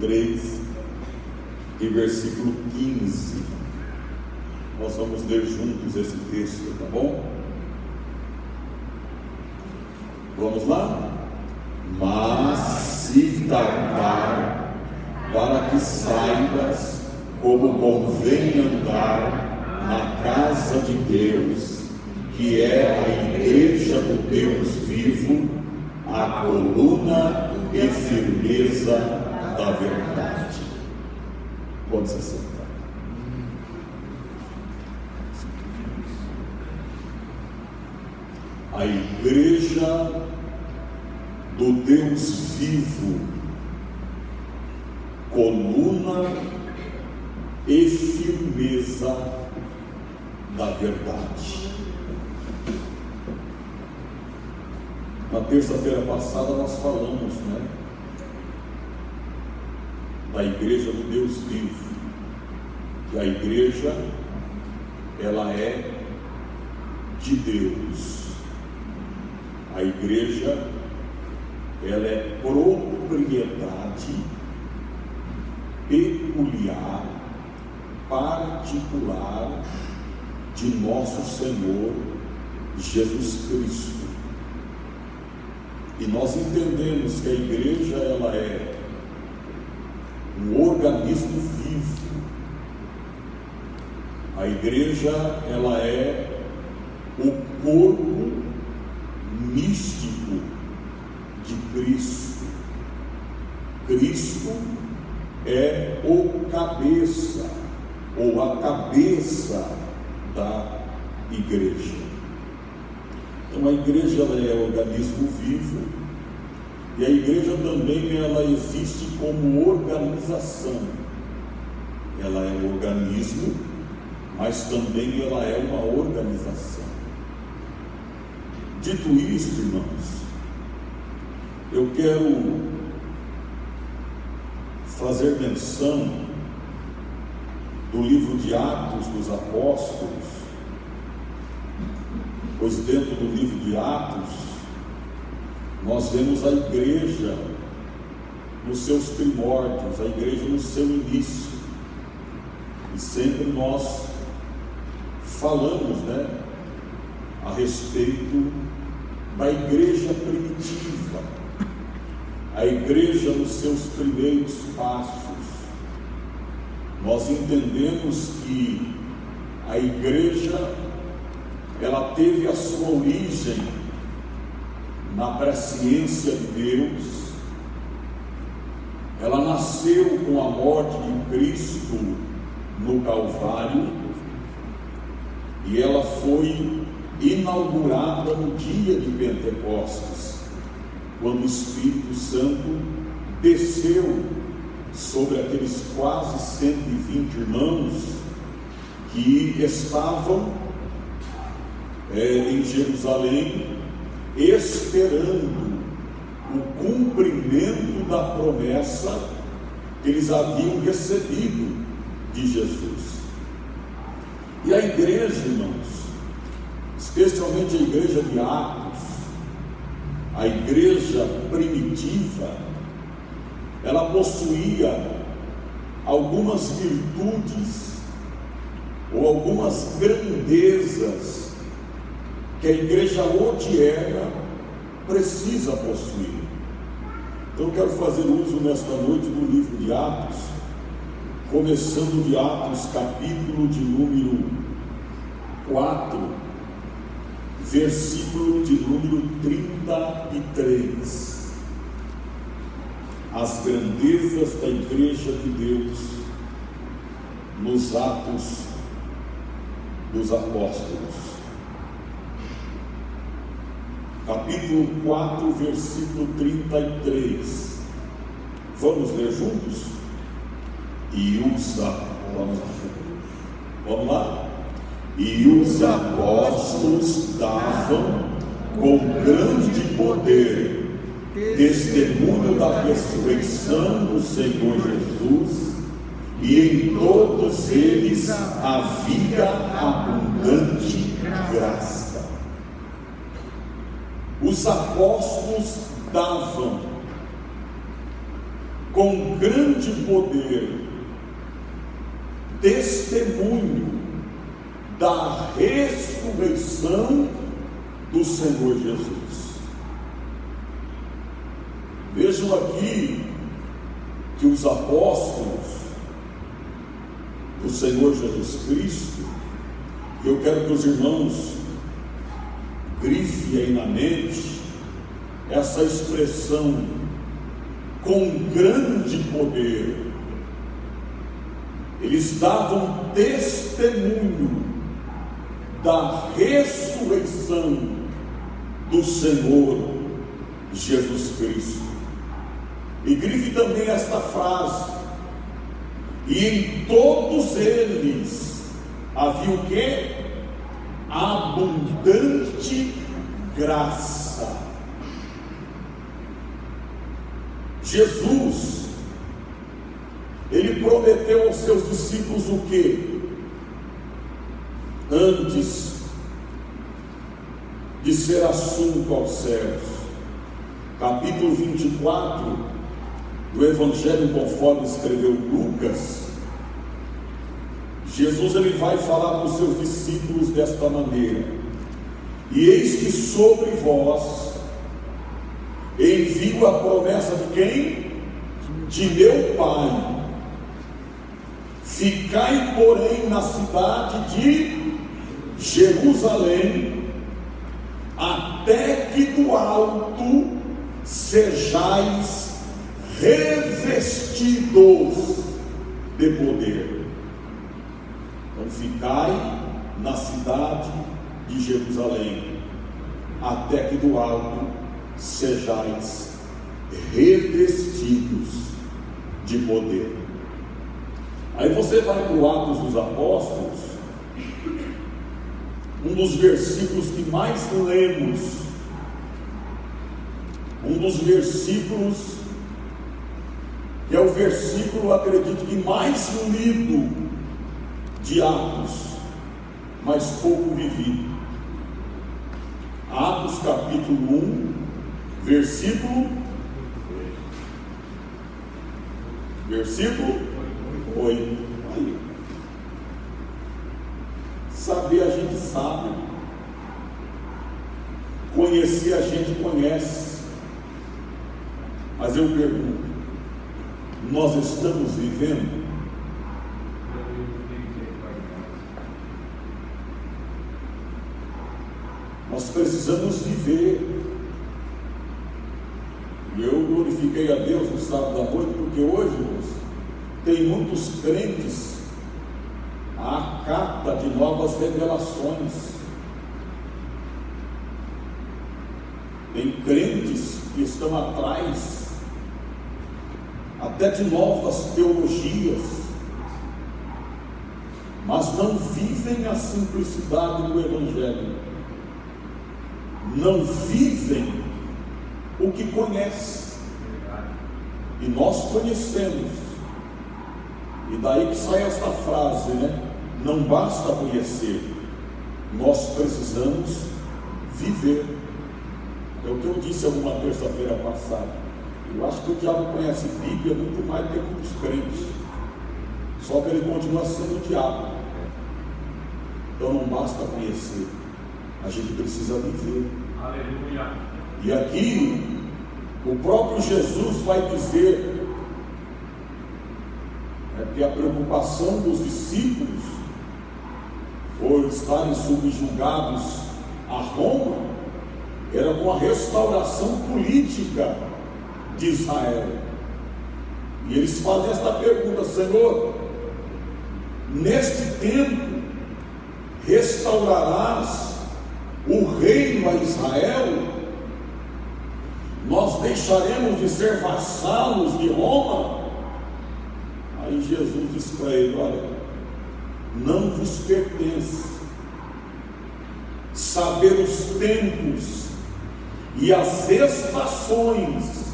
3 e versículo 15. Nós vamos ler juntos esse texto, tá bom? Vamos lá? Mas se tardar, para que saibas como convém andar na casa de Deus, que é a igreja do Deus vivo, a coluna e firmeza da verdade. Pode se sentar. A igreja do Deus vivo, coluna e firmeza da verdade. Na terça-feira passada nós falamos, da igreja do Deus vivo, que a igreja, ela é de Deus. A igreja, ela é propriedade peculiar, particular de nosso Senhor Jesus Cristo. E nós entendemos que a igreja, ela é um organismo vivo. A igreja, ela é o corpo místico de Cristo. Cristo é o cabeça, ou a cabeça da igreja. Então a igreja, ela é organismo vivo, e a igreja também, ela existe como organização. Ela é um organismo, mas também ela é uma organização. Dito isto, irmãos, eu quero fazer menção do livro de Atos dos Apóstolos, pois dentro do livro de Atos nós vemos a igreja nos seus primórdios, a igreja no seu início, e sempre nós falamos, a respeito da igreja primitiva, a igreja nos seus primeiros passos. Nós entendemos que a igreja, ela teve a sua origem na presciência de Deus. Ela nasceu com a morte de Cristo no Calvário, e ela foi inaugurada no dia de Pentecostes, quando o Espírito Santo desceu sobre aqueles quase 120 irmãos que estavam em Jerusalém, esperando o cumprimento da promessa que eles haviam recebido de Jesus. E a igreja, irmãos, especialmente a igreja de Atos, a igreja primitiva, ela possuía algumas virtudes ou algumas grandezas que a igreja odierna precisa possuir. Então eu quero fazer uso nesta noite do livro de Atos, começando de Atos, capítulo de número 4, versículo de número 33. As grandezas da igreja de Deus nos Atos dos Apóstolos. Capítulo 4, versículo 33. Vamos ler juntos? Vamos lá? E os apóstolos davam com grande poder testemunho da ressurreição do Senhor Jesus, e em todos eles havia abundante graça. Os apóstolos davam com grande poder, testemunho da ressurreição do Senhor Jesus. Vejam aqui que os apóstolos do Senhor Jesus Cristo, eu quero que os irmãos grifem aí na mente essa expressão, com grande poder. Eles davam testemunho da ressurreição do Senhor Jesus Cristo. E grife também esta frase: e em todos eles havia o quê? Abundante graça. Jesus, ele prometeu aos seus discípulos o quê? Antes de ser assunto aos céus. Capítulo 24 do Evangelho conforme escreveu Lucas, Jesus ele vai falar para os seus discípulos desta maneira: e eis que sobre vós envio a promessa de quem? De meu Pai. Ficai, porém, na cidade de Jerusalém, até que do alto sejais revestidos de poder. Então ficai na cidade de Jerusalém, até que do alto sejais revestidos de poder. Aí você vai para o Atos dos Apóstolos, um dos versículos que mais lemos, um dos versículos que é o versículo, acredito que mais lido de Atos, mas pouco vivido. Atos capítulo 1, versículo 8. Aí. Saber a gente sabe, conhecer a gente conhece, mas eu pergunto: nós estamos vivendo? Nós precisamos viver. E eu glorifiquei a Deus no sábado à noite, porque hoje, irmãos, tem muitos crentes à cata de novas revelações. Tem crentes que estão atrás até de novas teologias, mas não vivem a simplicidade do Evangelho, não vivem o que conhece. E nós conhecemos, e daí que sai esta frase, né? Não basta conhecer, nós precisamos viver. É o que eu disse alguma terça-feira passada. Eu acho que o diabo conhece Bíblia muito mais do que muitos crentes, só que ele continua sendo o diabo. Então não basta conhecer, a gente precisa viver. Aleluia. E aqui o próprio Jesus vai dizer que a preocupação dos discípulos por estarem subjugados a Roma era com a restauração política de Israel. E eles fazem esta pergunta: Senhor, neste tempo restaurarás o reino a Israel? Nós deixaremos de ser vassalos de Roma? Aí Jesus diz para ele: olha, não vos pertence saber os tempos e as estações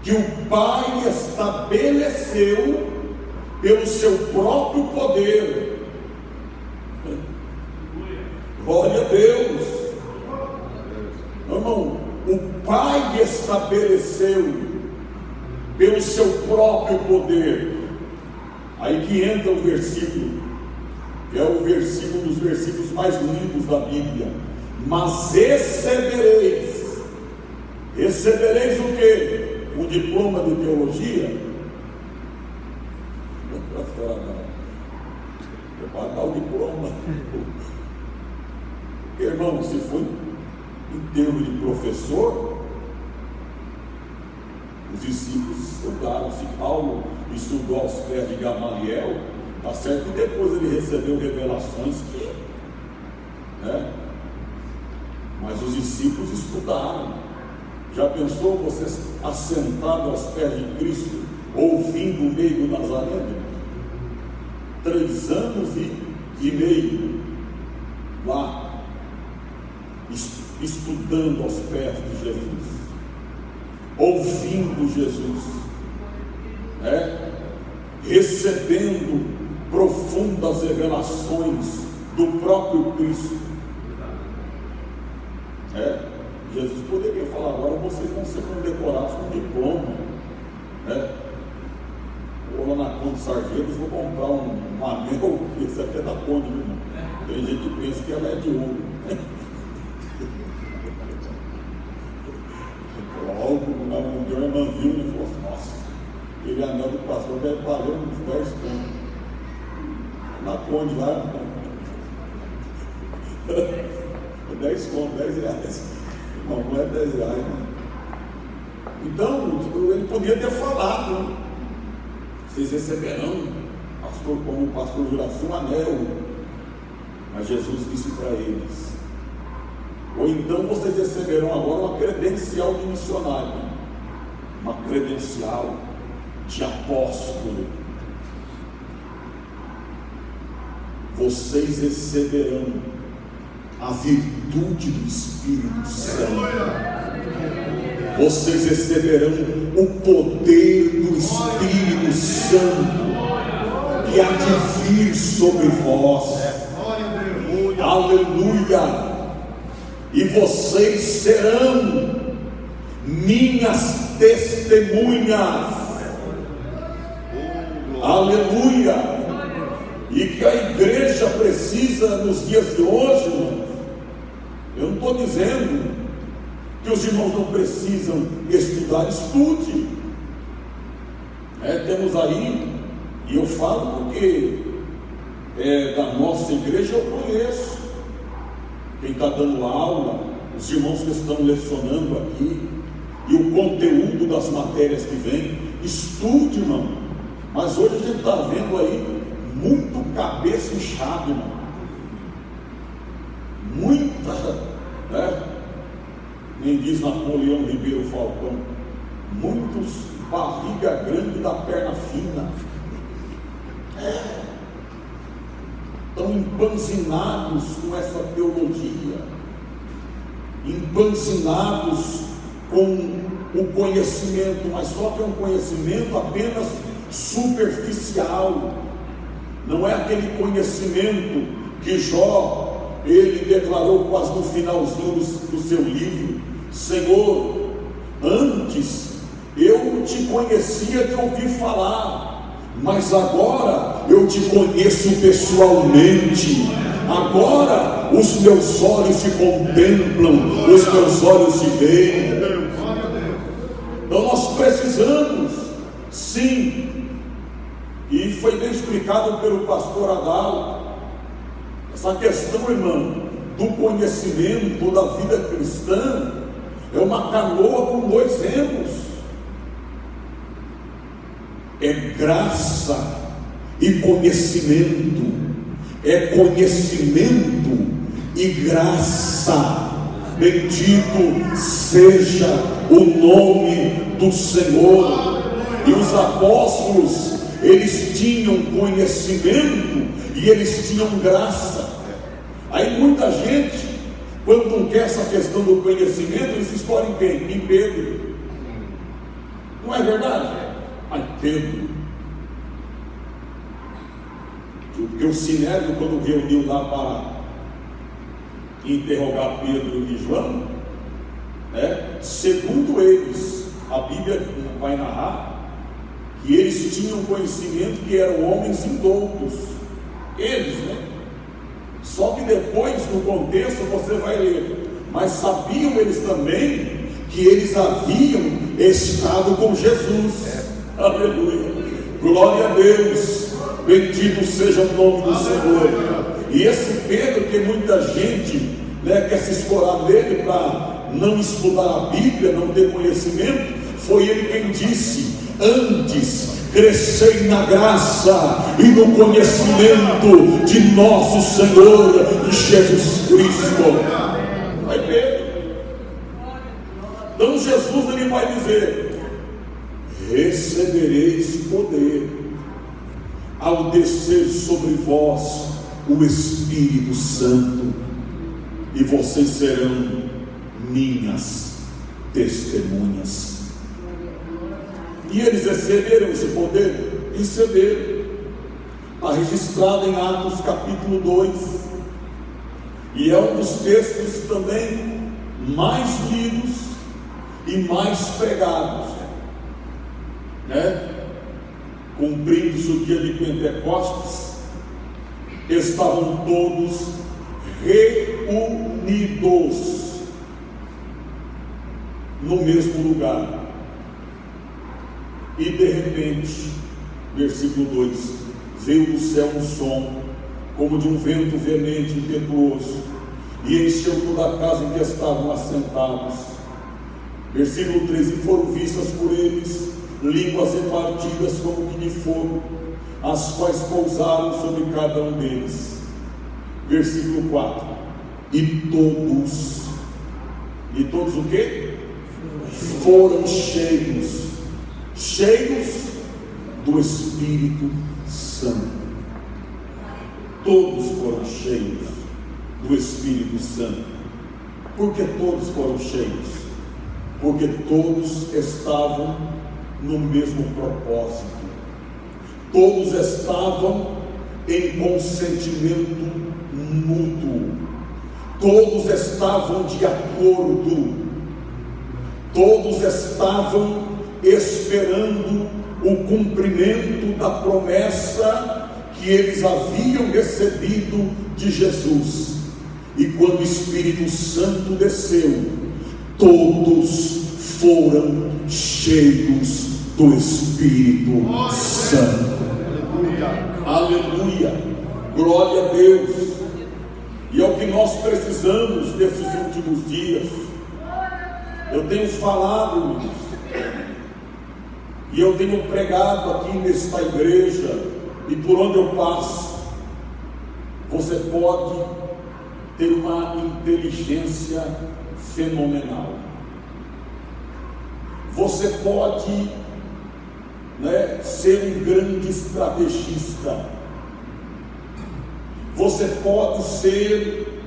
que o Pai estabeleceu pelo seu próprio poder. Glória a Deus. Irmão, o Pai estabeleceu pelo seu próprio poder. Aí que entra o versículo, que é o versículo dos versículos mais lindos da Bíblia. Mas recebereis o quê? O diploma de teologia? Para dar o diploma. Irmão, se for em termos de professor, os discípulos estudaram. Se Paulo estudou aos pés de Gamaliel, está certo que depois ele recebeu revelações que, né? Mas os discípulos estudaram. Já pensou você assentado aos pés de Cristo, ouvindo o meio do Nazareno? 3 anos e meio lá, estudando aos pés de Jesus, ouvindo Jesus, recebendo profundas revelações do próprio Cristo. Jesus poderia falar: agora vocês vão ser condecorados com diploma, vou lá na Conde Sargentos, vou comprar um anel, esse aqui é da Conde, irmão. Tem gente que pensa que ela é de ouro. Logo, na mão de uma irmãzinha, ele falou assim: nossa, aquele anel do pastor deve valer uns 10 contos. Na Conde lá, 10 contos, 10 reais. Não é 10 reais, né? Então, ele podia ter falado: vocês receberão, pastor, como o pastor Juraci, um anel. Mas Jesus disse para eles: ou então vocês receberão agora uma credencial de missionário, uma credencial de apóstolo. Vocês receberão a virtude do Espírito Santo. Vocês receberão o poder do Espírito Santo que há de vir sobre vós. Aleluia! E vocês serão minhas testemunhas. Aleluia! E que a igreja precisa nos dias de hoje, irmãos. Eu não estou dizendo que os irmãos não precisam estudar, estude. Temos aí, e eu falo porque da nossa igreja eu conheço quem está dando aula, os irmãos que estão lecionando aqui, e o conteúdo das matérias que vem. Estude, irmão. Mas hoje a gente está vendo aí muito cabeça inchada, irmão. Muita, nem diz Napoleão Ribeiro Falcão, muitos barriga grande da perna fina, estão empanzinados com essa teologia, empanzinados com o conhecimento, mas só que é um conhecimento apenas superficial. Não é aquele conhecimento que Jó, ele declarou quase no finalzinho do seu livro: Senhor, antes eu te conhecia de ouvir falar, mas agora eu te conheço pessoalmente. Agora os meus olhos te contemplam, os meus olhos te veem. Então nós precisamos, sim, e foi bem explicado pelo pastor Adal, essa questão, irmão, do conhecimento da vida cristã é uma canoa com 2 remos. É graça e conhecimento, é conhecimento e graça. Bendito seja o nome do Senhor. E os apóstolos, eles tinham conhecimento e eles tinham graça. Aí muita gente, quando não quer essa questão do conhecimento, eles escolhem quem? Em Pedro. Não é verdade? Mas Pedro, porque o Sinédrio, quando reuniu lá para interrogar Pedro e João, segundo eles, a Bíblia não vai narrar, E eles tinham conhecimento que eram homens indoutos, eles, né? Só que depois, no contexto, você vai ler, mas sabiam eles também que eles haviam estado com Jesus. Aleluia, glória a Deus, bendito seja o nome do Senhor. E esse Pedro, que muita gente, né, quer se escorar nele para não estudar a Bíblia, não ter conhecimento, foi ele quem disse: antes crescei na graça e no conhecimento de nosso Senhor Jesus Cristo. Vai Pedro. Então Jesus, ele vai dizer: recebereis poder ao descer sobre vós o Espírito Santo, e vocês serão minhas testemunhas. E eles receberam esse poder? Receberam. Está registrado em Atos capítulo 2, e é um dos textos também mais lidos e mais pregados, né? Cumprindo-se o dia de Pentecostes, estavam todos reunidos no mesmo lugar. E de repente, versículo 2: veio do céu um som, como de um vento veemente e impetuoso, e encheu toda a casa em que estavam assentados. Versículo 3: e foram vistas por eles línguas repartidas como que de fogo, as quais pousaram sobre cada um deles. Versículo 4: e todos o quê? Foram cheios do Espírito Santo. Todos foram cheios do Espírito Santo. Por que todos foram cheios? Porque todos estavam no mesmo propósito, todos estavam em consentimento mútuo, todos estavam de acordo, todos estavam esperando o cumprimento da promessa que eles haviam recebido de Jesus. E quando o Espírito Santo desceu, todos foram cheios do Espírito Santo. Aleluia, glória a Deus. E é o que nós precisamos nesses últimos dias. Eu tenho falado, irmãos, e eu tenho pregado aqui nesta igreja, e por onde eu passo, você pode ter uma inteligência fenomenal. Você pode, né, ser um grande estrategista. Você pode ser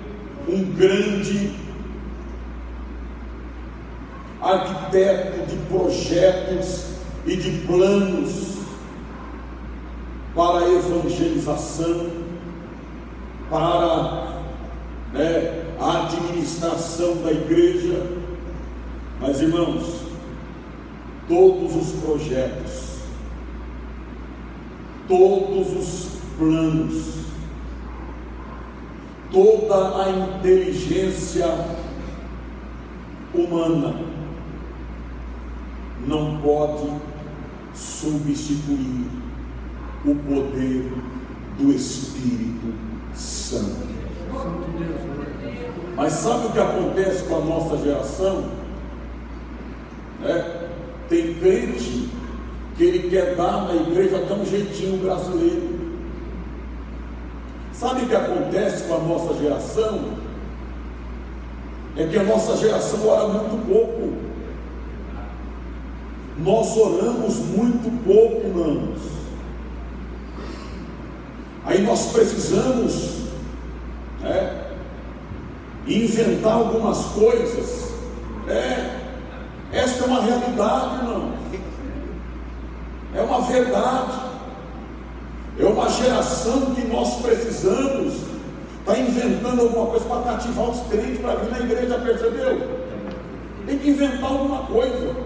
um grande arquiteto de projetos e de planos para a evangelização, para, né, a administração da igreja. Mas, irmãos, todos os projetos, todos os planos, toda a inteligência humana não pode substituir o poder do Espírito Santo. Mas sabe o que acontece com a nossa geração? Tem crente que ele quer dar na igreja até um jeitinho brasileiro. Sabe o que acontece com a nossa geração? É que a nossa geração ora muito pouco. Nós oramos muito pouco, irmãos. Aí nós precisamos inventar algumas coisas. Esta é uma realidade, irmão. É uma verdade. É uma geração que nós precisamos estar inventando alguma coisa para cativar os crentes para vir na igreja, percebeu? Tem que inventar alguma coisa.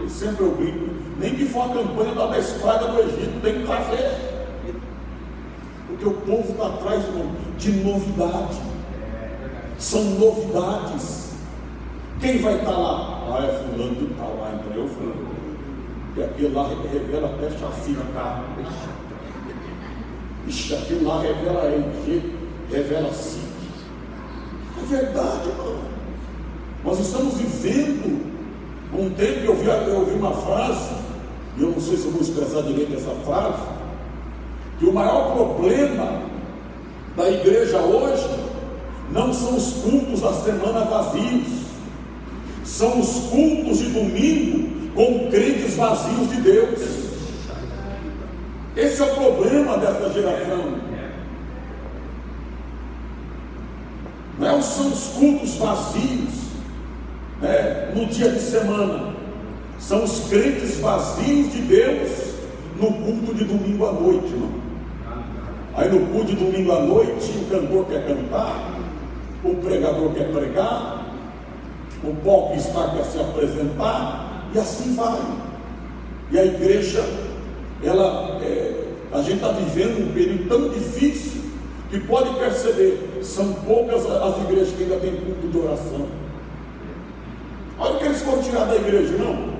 E sempre eu brinco, Nem que for a campanha da espada do Egito, tem que fazer. Porque o povo está atrás de novidade. São novidades. Quem vai estar lá? Ah, é fulano de tal, então eu fui. Porque aquilo lá revela até chacina, carro. Ixi, aquilo lá revela EG, revela SIC. É verdade, irmão. Nós estamos vivendo um tempo. Eu ouvi uma frase, e eu não sei se eu vou expressar direito essa frase, que o maior problema da igreja hoje não são os cultos da semana vazios, são os cultos de domingo com crentes vazios de Deus. Esse é o problema dessa geração. Não são os cultos vazios, no dia de semana, são os crentes vazios de Deus no culto de domingo à noite, irmão. Aí no culto de domingo à noite, o cantor quer cantar, o pregador quer pregar, o popstar quer se apresentar, e assim vai. E a igreja, a gente está vivendo um período tão difícil, que pode perceber, são poucas as igrejas que ainda têm culto de oração. Olha o que eles foram tirar da igreja, não?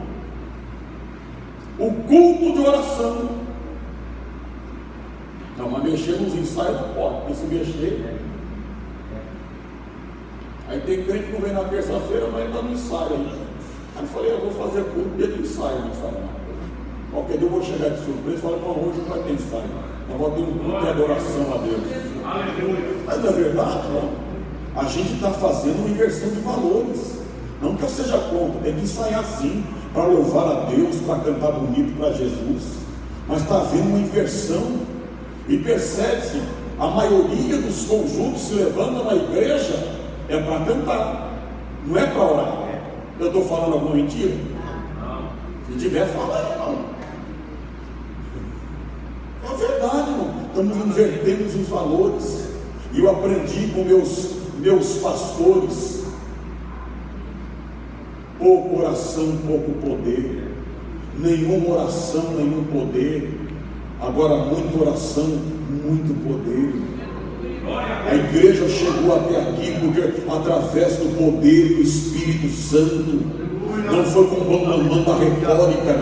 O culto de oração. Não, mas mexer nos ensaios não pode, porque se mexer. Aí tem crente que não vem na terça-feira, mas ainda no ensaio. Aí eu falei, eu vou fazer culto dia de ensaio, não sai nada. Qualquer dia eu vou chegar de surpresa e falar, não, hoje não vai ter ensaio. Nós vamos ter um culto de adoração a Deus. Mas não é verdade, não? A gente está fazendo uma inversão de valores. Não que eu seja contra, tem que ensaiar sim, para louvar a Deus, para cantar bonito para Jesus. Mas está havendo uma inversão. E percebe-se, a maioria dos conjuntos se levantam na igreja é para cantar, não é para orar. Eu estou falando alguma mentira? Se tiver, fala aí, não. É verdade, irmão. Estamos invertendo os valores. E eu aprendi com meus pastores: pouco oração, pouco poder. Nenhuma oração, nenhum poder. Agora, muita oração, muito poder. A igreja chegou até aqui porque através do poder do Espírito Santo. Não foi com bam da retórica,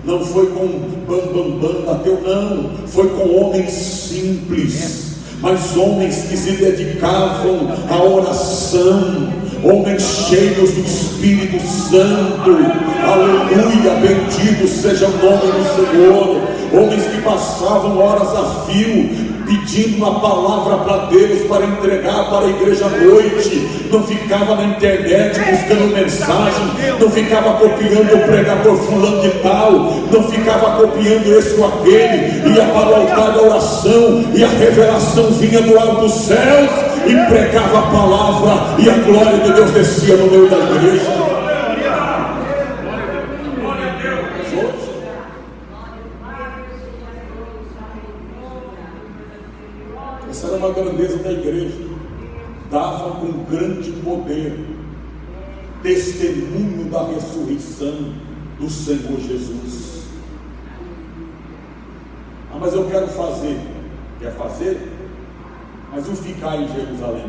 não foi com bam da teu, não. Foi com homens simples, mas homens que se dedicavam à oração, homens cheios do Espírito Santo. Aleluia, bendito seja o nome do Senhor. Homens que passavam horas a fio pedindo uma palavra para Deus, para entregar para a igreja à noite. Não ficava na internet buscando mensagem, não ficava copiando o pregador fulano de tal, não ficava copiando esse ou aquele. Ia para o altar da oração e a revelação vinha do alto dos céus e pregava a palavra, e a glória de Deus descia no meio da igreja. Essa era uma grandeza da igreja. Dava com grande poder testemunho da ressurreição do Senhor Jesus. Ah, mas eu quero fazer. Quer fazer? Mas o ficar em Jerusalém.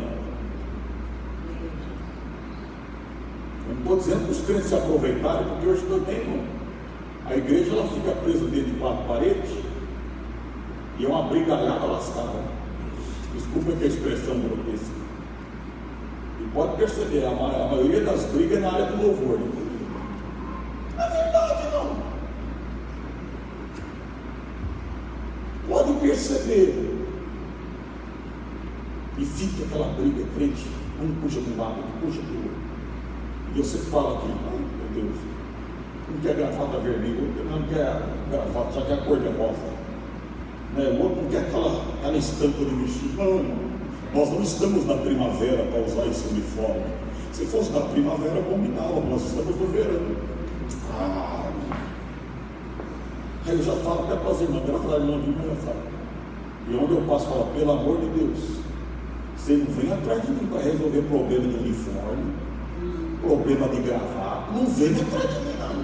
Eu não estou dizendo para os crentes se aproveitarem, porque hoje também, irmão, a igreja ela fica presa dentro de quatro paredes e é uma brigalhada lascada. Desculpa que a expressão grotesca. E pode perceber, a maioria das brigas é na área do louvor. Não é verdade, não. Pode perceber. E fica aquela briga, crente, um puxa de um lado, um puxa do outro. E eu sempre falo aqui, ai meu Deus, um quer gravata vermelha, o outro não quer gravata, só quer cor de rosa. O outro não quer aquela estampa de vestido. Não, nós não estamos na primavera para usar esse uniforme. Se fosse na primavera, combinava, nós estamos no verão. Aí eu já falo até para as irmãs, graças a Deus, já falo. E onde eu passo, falo, pelo amor de Deus, você não vem atrás de mim para resolver problema de uniforme, problema de gravata, não vem atrás de mim, não.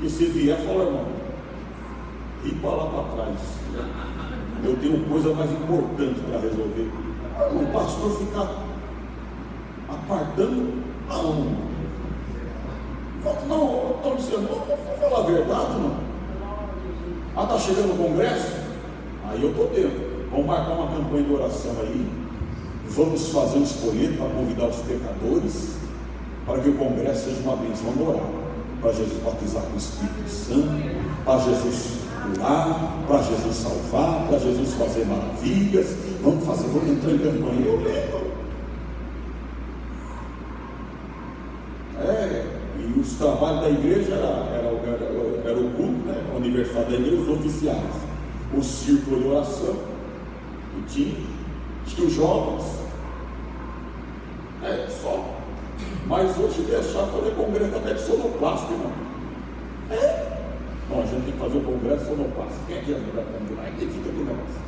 E se vier, fala, irmão, e para lá para trás. Eu tenho coisa mais importante para resolver. O pastor ficar apartando. Não, vamos falar a verdade, não. Está chegando o congresso? Aí eu estou dentro. Vamos marcar uma campanha de oração aí. Vamos fazer um escolhido para convidar os pecadores, para que o congresso seja uma bênção. Vamos orar para Jesus batizar com o Espírito Santo, para Jesus curar, para Jesus salvar, para Jesus fazer maravilhas. Vamos entrar em campanha. Eu lembro. E os trabalhos da igreja era o culto, né? O aniversário da igreja, os oficiais, o círculo de oração, e tinha, acho que os jovens, só. Mas hoje deixar fazer congresso até de sonoplasta, irmão. Não, a gente tem que fazer o congresso sonoplasta. Quem é que vai convidar? Quem fica aqui negócio?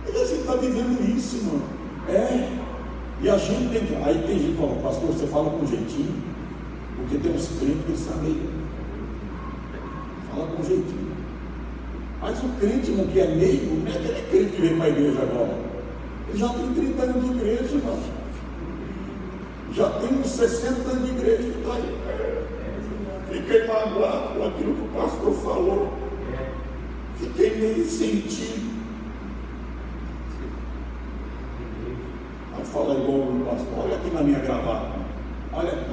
E a gente está vivendo isso, irmão. E a gente tem que. Aí tem gente que fala, pastor, você fala com jeitinho, porque tem uns crentes que são meio. Fala com jeitinho. Mas o crente, irmão, que é meio, não é aquele crente que vem para a igreja agora. Ele já tem 30 anos de igreja, irmão. Já tem uns 60 anos de igreja. Está aí. Fiquei magoado com aquilo que o pastor falou. Fiquei meio sentido. Aí fala igual o pastor, olha aqui na minha gravata. Olha aqui.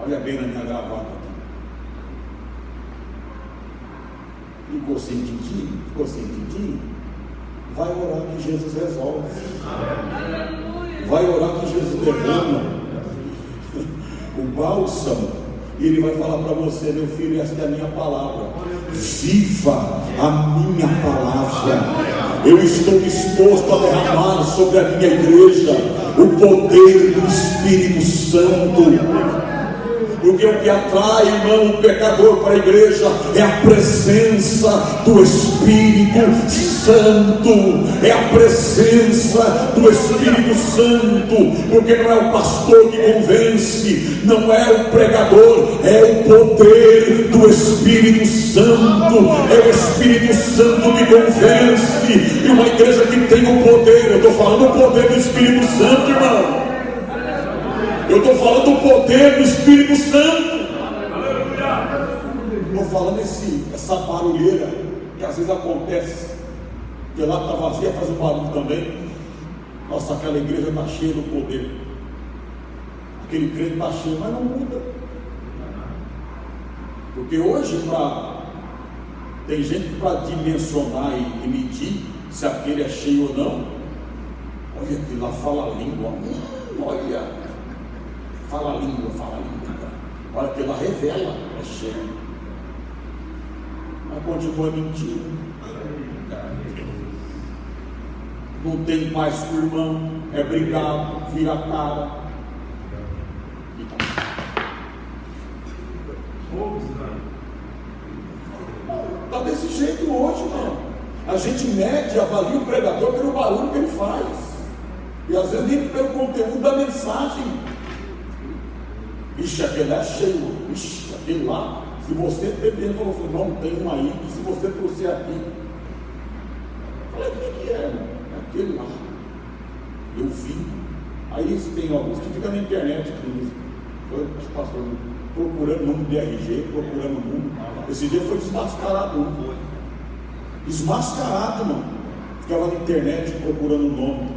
Olha bem na minha gravata aqui. Ficou sentidinho? Vai orar que Jesus resolve. Vai orar que Jesus derrama o bálsamo. E Ele vai falar para você, meu filho, esta é a minha palavra. Viva a minha palavra. Eu estou disposto a derramar sobre a minha igreja o poder do Espírito Santo. Porque o que atrai, irmão, o pecador para a igreja é a presença do Espírito Santo. É a presença do Espírito Santo. Porque não é o pastor que convence, não é o pregador, é o poder do Espírito Santo. É o Espírito Santo que convence. E uma igreja que tem o poder, eu estou falando do poder do Espírito Santo, irmão. Eu estou falando do poder do Espírito Santo. Estou falando essa barulheira que às vezes acontece, porque lá está vazia, faz um barulho também. Nossa, aquela igreja está cheia do poder. Aquele crente está cheio, mas não muda. Porque hoje, tem gente para dimensionar e medir se aquele é cheio ou não. Olha aquele lá, fala a língua. Olha. Fala a língua. Olha que ela revela, é cheio. Mas continua mentindo. Não tem paz com o irmão, é brigado, vira a cara. Está desse jeito hoje, irmão. A gente mede, avalia o pregador pelo barulho que ele faz. E às vezes nem pelo conteúdo da mensagem. Ixi, aquele é cheio. Ixi, aquele lá. Se você beber, falou assim, não tem um aí. E se você trouxer aqui. Eu falei, o que é, irmão? É aquele lá. Eu vi. Aí tem alguns que ficam na internet. Pastor, procurando nome de RG, procurando o mundo. Esse dia foi desmascarado. Desmascarado, irmão. Ficava na internet procurando o nome.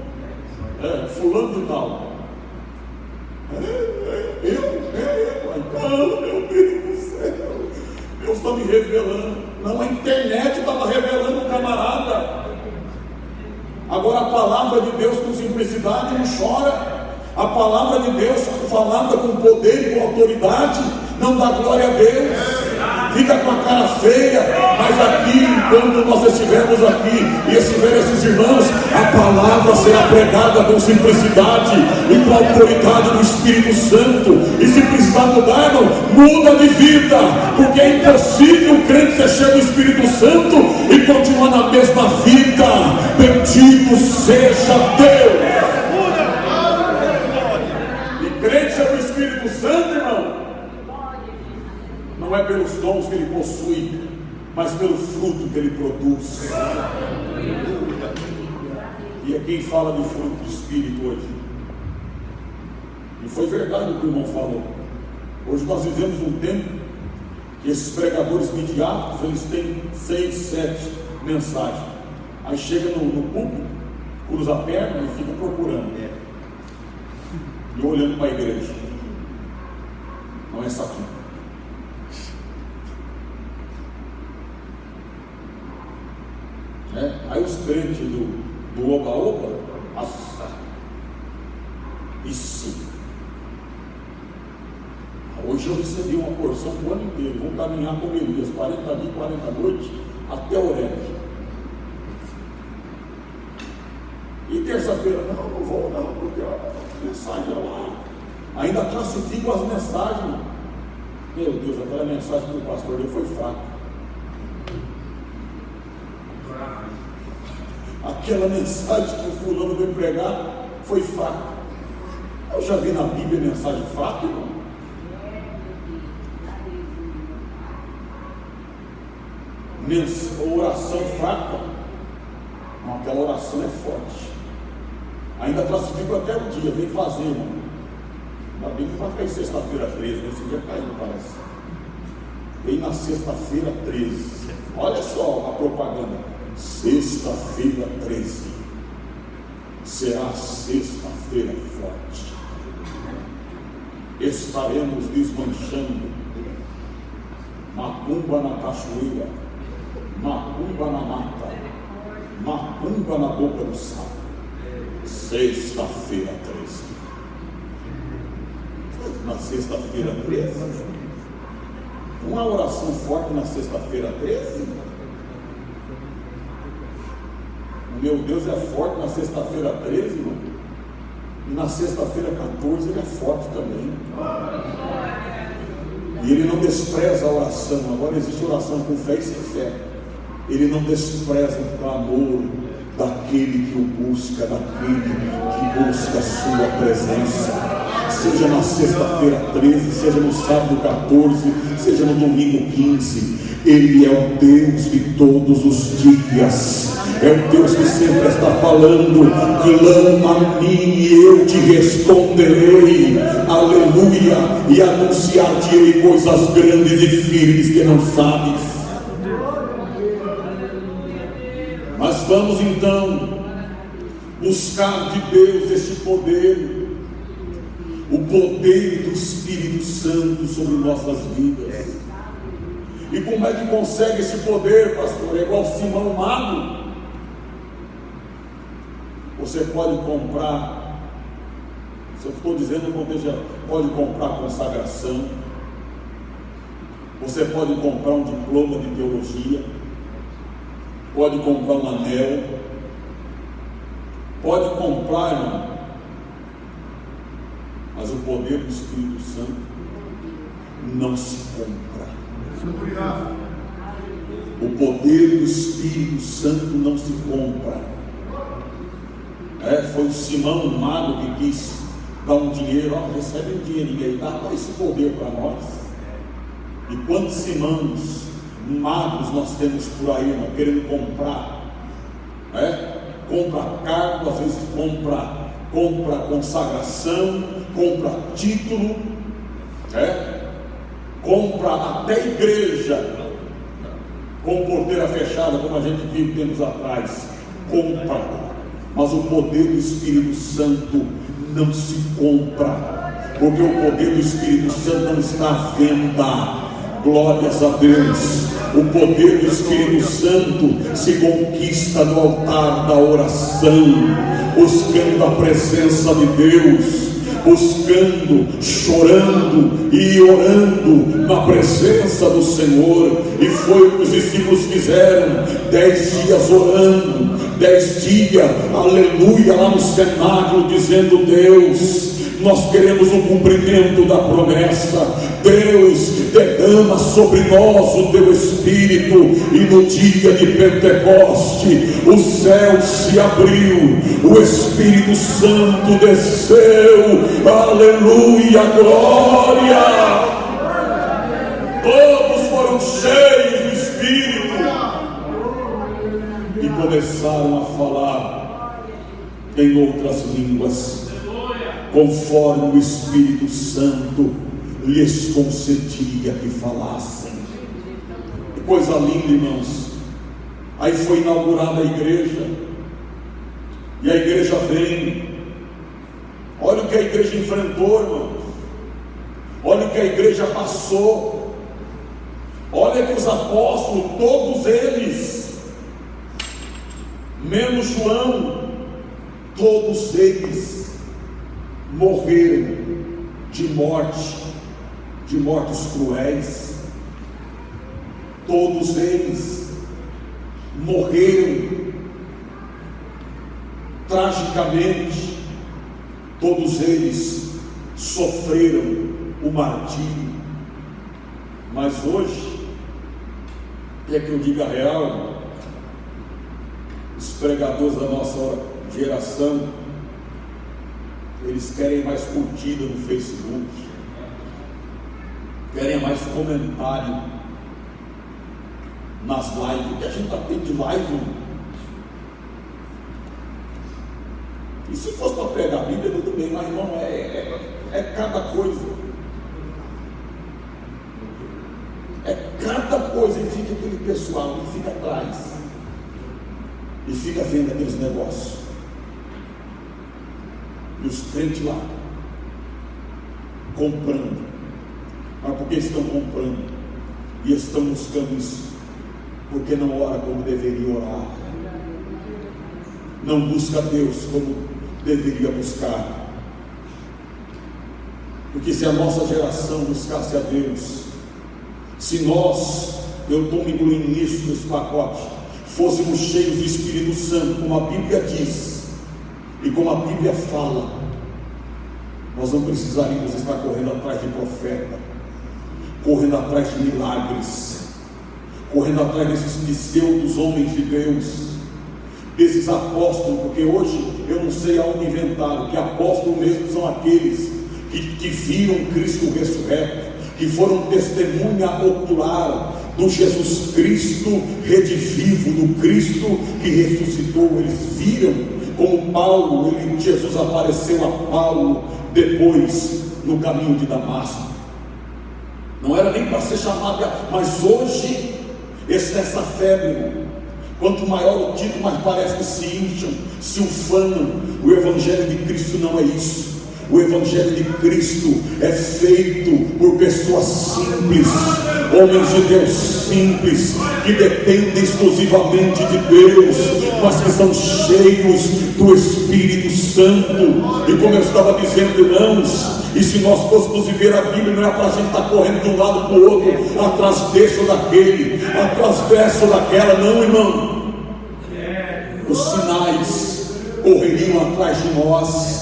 Fulano de tal. Meu Deus do céu, Deus está me revelando. Não, a internet estava revelando o camarada. Agora a palavra de Deus com simplicidade não chora. A palavra de Deus falada com poder e com autoridade não dá glória a Deus, fica com a cara feia. Mas aqui, quando nós estivermos aqui e estiverem esses irmãos, a palavra será pregada com simplicidade e com a autoridade do Espírito Santo. E se precisar mudar, irmão, muda de vida, porque é impossível o crente ser cheio do Espírito Santo e continuar na mesma vida. Bendito seja Deus. não é pelos dons que ele possui, mas pelo fruto que ele produz. E é quem fala de fruto do Espírito hoje. E foi verdade o que o irmão falou. Hoje nós vivemos um tempo que esses pregadores midiáticos, eles têm 6, 7 mensagens. Aí chega no púlpito, cruza a perna e fica procurando. E olhando para a igreja. Não é essa aqui. Aí os crentes do oba-oba, isso. Hoje eu recebi uma porção o ano inteiro. Vamos caminhar com Elias, 40 dias, 40 noites, até Horeb. E terça-feira, não vou não, porque a mensagem é lá. Ainda classifico as mensagens. Meu Deus, aquela mensagem que o pastor deu foi fraca. Aquela mensagem que o fulano veio pregar foi fraca. Eu já vi na Bíblia mensagem fraca, irmão. Oração fraca. Não, aquela oração é forte. Ainda classifico até o dia, vem fazer, irmão. Ainda bem que vai cair sexta-feira 13, esse dia caiu, parece. Vem na sexta-feira 13. Olha só a propaganda. Sexta-feira 13 será a sexta-feira forte. Estaremos desmanchando macumba na cachoeira, macumba na mata, macumba na boca do sapo. Sexta-feira 13. Na sexta-feira 13? Uma oração forte na sexta-feira 13? Meu Deus é forte na sexta-feira 13, irmão. E na sexta-feira 14 ele é forte também. E ele não despreza a oração. Agora existe oração com fé e sem fé. Ele não despreza o clamor daquele que o busca, daquele que busca a sua presença. Seja na sexta-feira 13, seja no sábado 14, seja no domingo 15. Ele é o Deus de todos os dias. É o Deus que sempre está falando: clama a mim e eu te responderei, aleluia, e anunciar-te-ei coisas grandes e firmes que não sabes. Mas vamos então buscar de Deus este poder, o poder do Espírito Santo sobre nossas vidas. E como é que consegue esse poder, pastor? É igual Simão Mago. Você pode comprar, se eu estou dizendo no contexto geral, pode comprar consagração, você pode comprar um diploma de teologia, pode comprar um anel, pode comprar, irmão, mas o poder do Espírito Santo não se compra. O poder do Espírito Santo não se compra. Foi o Simão, o mago, que quis dar um dinheiro. Recebe um dinheirinho aí, dá esse poder para nós. E quantos Simãos, magos nós temos por aí, irmão, querendo comprar? Compra cargo, às vezes compra consagração, compra título, compra até igreja com porteira fechada, como a gente viu tempos atrás. Compra. Mas o poder do Espírito Santo não se compra, porque o poder do Espírito Santo não está à venda. Glórias a Deus. O poder do Espírito Santo se conquista no altar da oração, buscando a presença de Deus, buscando, chorando e orando na presença do Senhor. E foi o que os discípulos fizeram, 10 dias orando, 10 dias, aleluia, lá no cenáculo, dizendo: Deus, nós queremos o cumprimento da promessa. Deus, derrama sobre nós o teu Espírito. E no dia de Pentecoste o céu se abriu, o Espírito Santo desceu, aleluia, glória. cheios do Espírito e começaram a falar em outras línguas, conforme o Espírito Santo lhes concedia que falassem. Que coisa linda, irmãos. Aí foi inaugurada a igreja, e a igreja vem. Olha o que a igreja enfrentou, irmãos. Olha o que a igreja passou. Olha que os apóstolos, todos eles, menos João, todos eles morreram de mortes cruéis. Todos eles morreram tragicamente. Todos eles sofreram o martírio. Mas hoje, quer que eu diga a real, os pregadores da nossa geração, eles querem mais curtida no Facebook, querem mais comentário nas lives. O que a gente está tendo de live? E se fosse para pregar a Bíblia, tudo bem, mas irmão, é cada coisa. É cada coisa. E fica aquele pessoal, e fica atrás, e fica vendo aqueles negócios. E os crentes lá, comprando. Mas por que estão comprando? E estão buscando isso? Porque não ora como deveria orar. Não busca Deus como deveria buscar. Porque se a nossa geração buscasse a Deus, se nós, eu estou me incluindo nisso, nesse pacote, fôssemos cheios do Espírito Santo, como a Bíblia diz, e como a Bíblia fala, nós não precisaríamos estar correndo atrás de profeta, correndo atrás de milagres, correndo atrás desses pseudos homens de Deus, desses apóstolos, porque hoje eu não sei aonde inventaram, que apóstolos mesmo são aqueles que viram Cristo ressurreto, que foram testemunha ocular do Jesus Cristo redivivo, do Cristo que ressuscitou. Eles viram, como Paulo, Jesus apareceu a Paulo depois no caminho de Damasco. Não era nem para ser chamado, mas hoje essa febre, quanto maior o título, mais parece que se incham, se ufanam. O Evangelho de Cristo não é isso. O Evangelho de Cristo é feito por pessoas simples, homens de Deus simples, que dependem exclusivamente de Deus, mas que são cheios do Espírito Santo. E como eu estava dizendo, irmãos, e se nós fôssemos viver a Bíblia, não é para a gente estar correndo de um lado para o outro, atrás desse ou daquele, atrás dessa ou daquela, não, irmão. Os sinais correriam atrás de nós,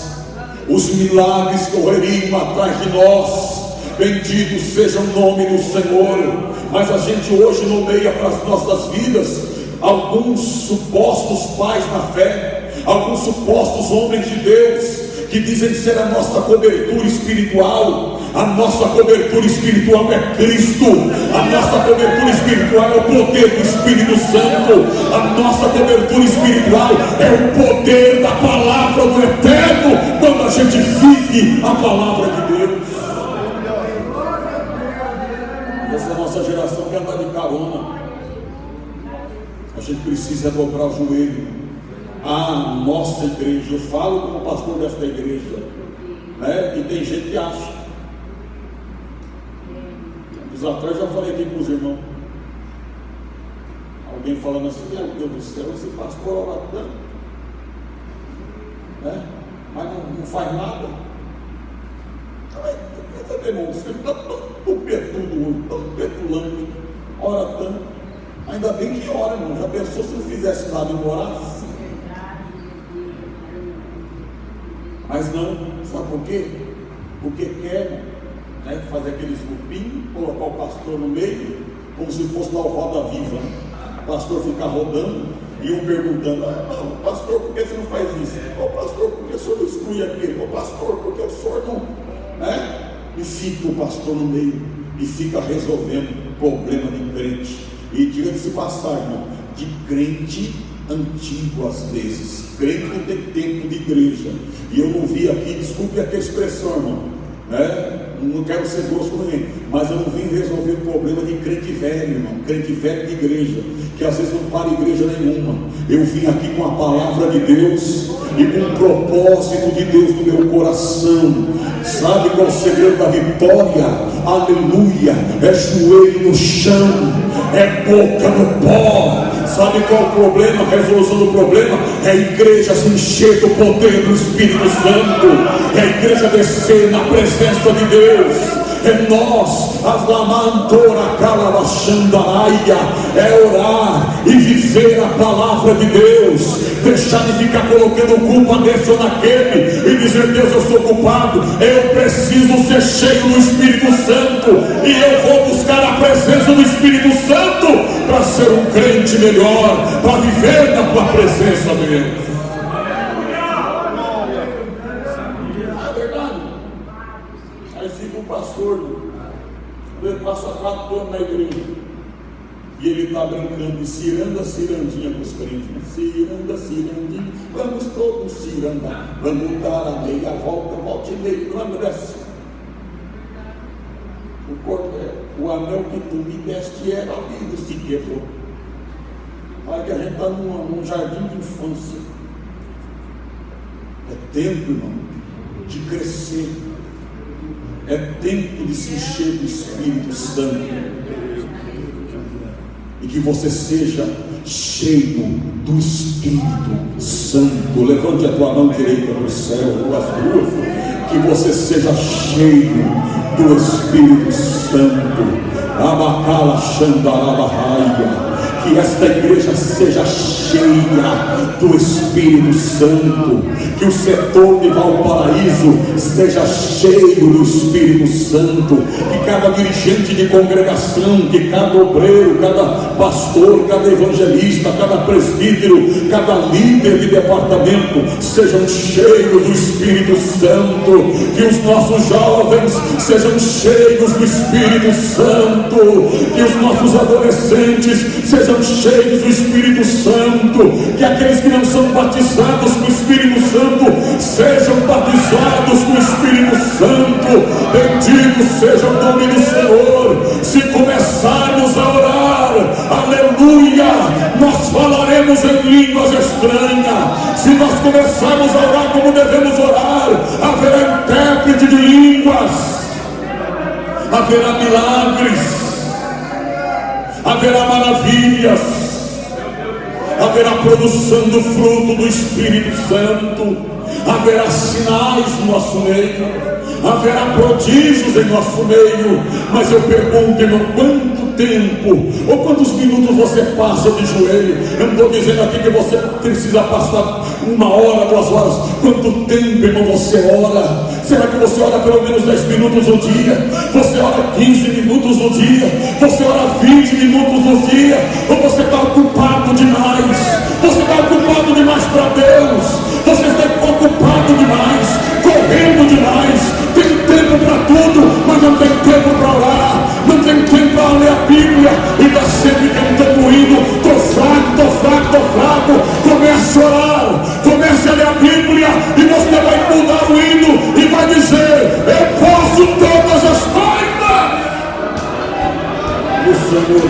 os milagres correriam atrás de nós. Bendito seja o nome do Senhor. Mas a gente hoje nomeia para as nossas vidas alguns supostos pais na fé, alguns supostos homens de Deus, que dizem ser a nossa cobertura espiritual. A nossa cobertura espiritual é Cristo. A nossa cobertura espiritual é o poder do Espírito Santo. A nossa cobertura espiritual é o poder da palavra do Eterno, quando a gente vive a palavra de Deus. Essa nossa geração quer andar de carona. A gente precisa dobrar o joelho. A nossa igreja, eu falo como pastor desta igreja, né? E tem gente que acha. Anos atrás já falei aqui com os irmãos, alguém falando assim: meu Deus do céu, esse pastor ora tanto, né? Mas não faz nada. Você demonstra, está tão tupetudo, tão petulante, ora tanto. Ainda bem que ora, irmão. Já pensou se não fizesse nada e não orasse? Mas não, sabe por quê? Porque quer, né, fazer aqueles grupinhos, colocar o pastor no meio, como se fosse lá o Roda Viva. O pastor ficar rodando e um perguntando: não, pastor, por que você não faz isso? Ô pastor, por que o senhor não exclui aquele? Ô pastor, por que o senhor não. Né? E fica o pastor no meio e fica resolvendo. problema de crente. E diga-se passar, irmão, de crente antigo às vezes, crente que tem tempo de igreja. E eu não vi aqui, desculpe aqui a expressão, irmão, né? Não quero ser grosso com ninguém, mas eu não vim resolver o problema de crente velho, irmão, crente velho de igreja, que às vezes não para igreja nenhuma. Eu vim aqui com a palavra de Deus e com o propósito de Deus no meu coração. Sabe qual é o segredo da vitória? Aleluia! É joelho no chão, é boca no pó. Sabe qual é o problema? A resolução do problema é a igreja se encher do poder do Espírito Santo, é a igreja descer na presença de Deus. É nós, as lamantora calabachandaraia, é orar e viver a palavra de Deus, deixar de ficar colocando culpa desse ou naquele e dizer: Deus, eu sou culpado, eu preciso ser cheio do Espírito Santo e eu vou buscar a presença do Espírito Santo para ser um crente melhor, para viver na tua presença, Deus. Ele passa 4 anos na igreja e ele está brincando de cirandinha com os crentes, né? Cirandinha, vamos todos cirandar, vamos dar a meia volta, volte e meio, vamos descer. O anel que tu me deste era lindo, se quebrou. Olha que a gente está num jardim de infância. É tempo, irmão, de crescer. É tempo de se encher do Espírito Santo. E que você seja cheio do Espírito Santo. Levante a tua mão direita para o céu, as duas. Que você seja cheio do Espírito Santo. Abacala Xandarabahaya. Que esta igreja seja cheia do Espírito Santo, que o setor de Valparaíso seja cheio do Espírito Santo, que cada dirigente de congregação, que cada obreiro, cada pastor, cada evangelista, cada presbítero, cada líder de departamento sejam cheios do Espírito Santo, que os nossos jovens sejam cheios do Espírito Santo, que os nossos adolescentes sejam cheios do Espírito Santo, que aqueles que não são batizados com o Espírito Santo sejam batizados com o Espírito Santo. Bendito seja o nome do Senhor. Se começarmos a orar, aleluia, nós falaremos em línguas estranhas. Se nós começarmos a orar como devemos orar, haverá intérprete de línguas, haverá milagres, haverá maravilhas, haverá produção do fruto do Espírito Santo, haverá sinais no nosso meio, haverá prodígios em nosso meio. Mas eu pergunto, irmão, quanto tempo ou quantos minutos você passa de joelho? Eu não estou dizendo aqui que você precisa passar 1 hora, 2 horas. Quanto tempo, irmão, você ora? Será que você ora pelo menos 10 minutos no dia? Você ora 15 minutos no dia? Você ora 20 minutos no dia? Ou você está ocupado demais? Você está ocupado demais para Deus? Você está ocupado demais, correndo demais? Tem tempo para tudo, mas não tem tempo para orar, não tem tempo para ler a Bíblia e está sempre cantando o hino: estou fraco. Comece a orar, comece a ler a Bíblia e você vai mudar o hino e vai dizer: eu posso todas as coisas. O Senhor